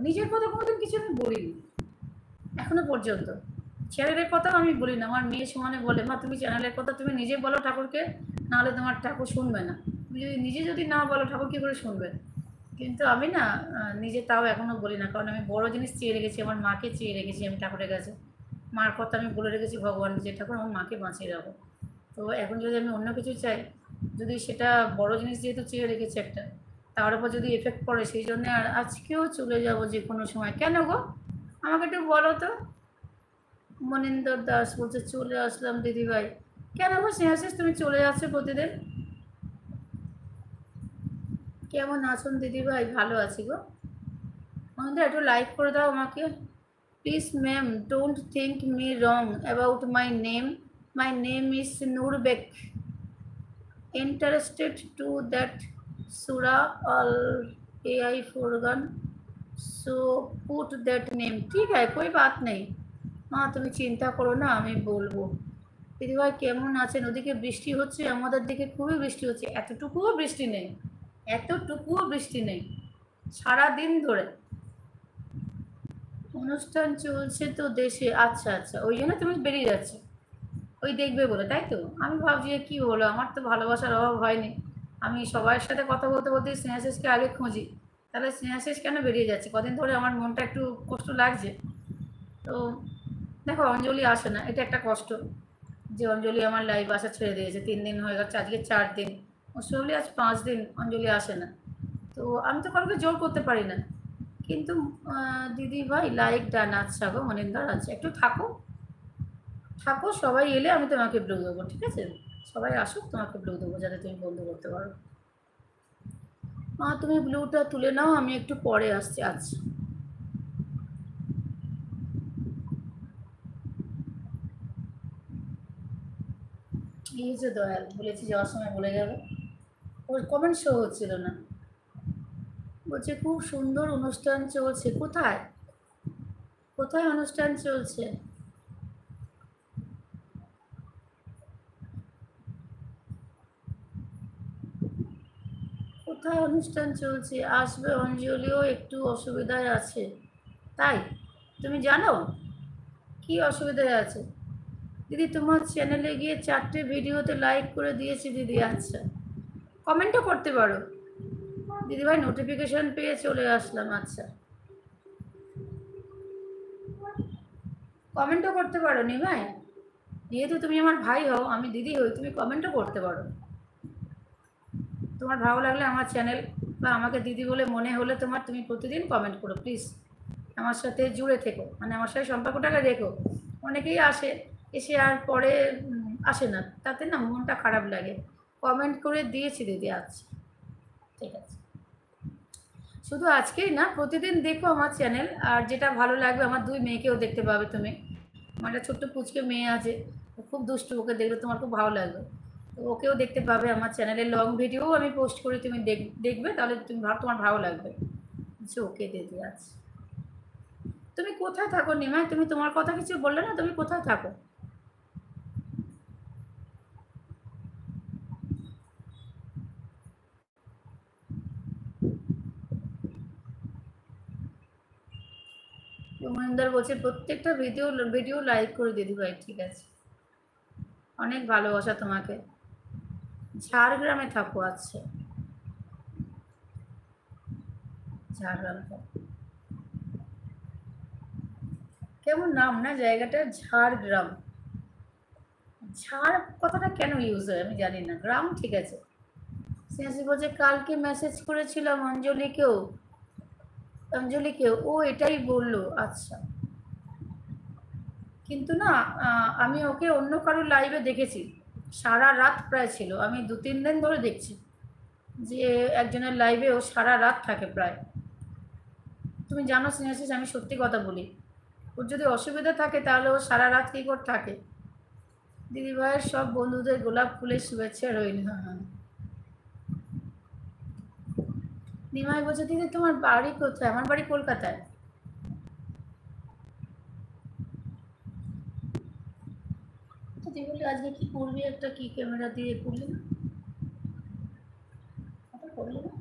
নিজের কথা কোনোদিন কিছু আমি বলিনি এখনো পর্যন্ত। চ্যানেলের কথাও আমি বলি না। আমার মেয়ে সমানে বলে, মা তুমি চ্যানেলের কথা তুমি নিজে বলো ঠাকুরকে, নাহলে তোমার ঠাকুর শুনবে না। তুমি নিজে যদি না বলো ঠাকুর কী করে শুনবে? কিন্তু আমি না নিজে তাও এখনও বলি না, কারণ আমি বড় জিনিস চেয়ে রেখেছি, আমার মাকে চেয়ে রেখেছি আমি ঠাকুরের কাছে। মার কথা আমি বলে রেখেছি ভগবান, যে ঠাকুর আমার মাকে বাঁচিয়ে রাখো। তো এখন যদি আমি অন্য কিছু চাই, যদি সেটা বড় জিনিস যেহেতু চেয়ে রেখেছি একটা, তার উপর যদি এফেক্ট পড়ে, সেই জন্য আর আজকেও চলে যাব যে কোনো সময়। কেন গো, আমাকে একটু বলো তো। মনিন্দর দাস বলছে চলে আসলাম দিদিভাই। কেন গো স্নেহাশিস তুমি চলে যাচ্ছ প্রতিদিন? কেমন আছেন দিদিভাই? ভালো আছি গো। মনিন্দা একটু লাইক করে দাও আমাকে please. Ma'am don't think me wrong about my name. My name is Nurbek. Interested to that surah al AI Furqan, so put that name। ठीक है कोई बात नहीं মা, তুমি চিন্তা করো না, আমি বলবো। দিদিভাই কেমন আছেন? ওদিকে বৃষ্টি হচ্ছে? আমাদের দিকে খুবই বৃষ্টি হচ্ছে। এতটুকুও বৃষ্টি নেই, এতটুকুও বৃষ্টি নেই সারাদিন ধরে। অনুষ্ঠান চলছে তো দেশে। আচ্ছা আচ্ছা, ওই জন্য তুমি বেরিয়ে যাচ্ছ ওই দেখবে বলে, তাই তো? আমি ভাবছি কী হলো, আমার তো ভালোবাসার অভাব হয়নি। আমি সবার সাথে কথা বলতে বলতে স্নেহাশিসকে আগে খুঁজি, তাহলে স্নেহাশিস কেন বেরিয়ে যাচ্ছে? কদিন ধরে আমার মনটা একটু কষ্ট লাগছে। তো দেখো, অঞ্জলি আসে না, এটা একটা কষ্ট যে অঞ্জলি আমার লাইভ আসা ছেড়ে দিয়েছে। 3 দিন হয়ে গেছে, আজকে 4 দিন, মোস্টলি আজ 5 দিন অঞ্জলি আসে না। তো আমি তো কাউকে জোর করতে পারি না। কিন্তু দিদি ভাই লাইক ডান। আচ্ছা গো মনিন্দার, আচ্ছা একটু থাকো থাকো, সবাই এলে আমি তোমাকে ব্লু দেবো, ঠিক আছে? সবাই আসুক, তোমাকে ব্লু দেবো যাতে তুমি বন্ধ করতে পারো। মা তুমি ব্লুটা তুলে নাও, আমি একটু পরে আসছি। আচ্ছা এই যে দয়াল বলেছি যাওয়ার সময় বলে যাবে, ওর কমেন্ট শো হচ্ছিল না। বলছে খুব সুন্দর অনুষ্ঠান চলছে। কোথায় কোথায় অনুষ্ঠান চলছে? কোথায় অনুষ্ঠান চলছে? আসবে অঞ্জলিও, একটু অসুবিধায় আছে। তাই? তুমি জানো কি অসুবিধায় আছে? দিদি তোমার চ্যানেলে গিয়ে 4টে ভিডিওতে লাইক করে দিয়েছি দিদি। আচ্ছা, কমেন্টও করতে পারো দিদিভাই, নোটিফিকেশন পেয়ে চলে আসলাম। আচ্ছা, কমেন্টও করতে পারো নিমাই, যেহেতু তুমি আমার ভাই হও, আমি দিদি হই, তুমি কমেন্টও করতে পারো। তোমার ভালো লাগলে আমার চ্যানেল বা আমাকে দিদি বলে মনে হলে তোমার, তুমি প্রতিদিন কমেন্ট করো প্লিজ। আমার সাথে জুড়ে থেকো, মানে আমার সাথে সম্পর্কটাকে রেখো। অনেকেই আসে, এসে আর পরে আসে না, তাতে না মনটা খারাপ লাগে। কমেন্ট করে দিয়েছি দিদি। আচ্ছা ঠিক আছে, শুধু আজকেই না, প্রতিদিন দেখো আমার চ্যানেল। আর যেটা ভালো লাগবে, আমার 2 মেয়েকেও দেখতে পাবে তুমি। আমার একটা ছোট্ট পুচকে মেয়ে আছে, ও খুব দুষ্টু, ওকে দেখলে তোমার খুব ভালো লাগবে। তো ওকেও দেখতে পাবে আমার চ্যানেলে, লং ভিডিও আমি পোস্ট করি, তুমি দেখবে, তাহলে তুমি তোমার ভালো লাগবে। আচ্ছা ওকে দিদি। আচ্ছা তুমি কোথায় থাকো নিমাই? তুমি তোমার কথা কিছু বললে না, তুমি কোথায় থাকো? মহিন্দর বলছে প্রত্যেকটা ভিডিও লাইক করে দিদি ভাই। ঠিক আছে, অনেক ভালোবাসা তোমাকে। ঝাড়গ্রামে থাকো? আচ্ছা, ঝাড়গ্রামে থাকো। কেমন নাম না জায়গাটা, ঝাড়গ্রাম। ঝাড় কথাটা কেন ইউজ হয় আমি জানি না, গ্রাম ঠিক আছে। সিয়াসি বলছে কালকে মেসেজ করেছিলাম অঞ্জলিকেও, অঞ্জলিকেও ও এটাই বললো। আচ্ছা, কিন্তু না আমি ওকে অন্য কারোর লাইভে দেখেছি, সারা রাত প্রায় ছিল। আমি 2-3 দিন ধরে দেখছি যে একজনের লাইভে ও সারা রাত থাকে প্রায়। তুমি জানো স্নেহাশিস, আমি সত্যি কথা বলি, ওর যদি অসুবিধা থাকে তাহলে ও সারা রাত কী করে থাকে। দিদিভাইয়ের সব বন্ধুদের গোলাপ ফুলের শুভেচ্ছা রইল। হ্যাঁ হ্যাঁ, নিমাই বলছে দিদি তোমার বাড়ি কোথায়? আমার বাড়ি কলকাতায়। তুই বলি আজকে কি করবি, একটা কি ক্যামেরা দিয়ে করলি না, করলি না?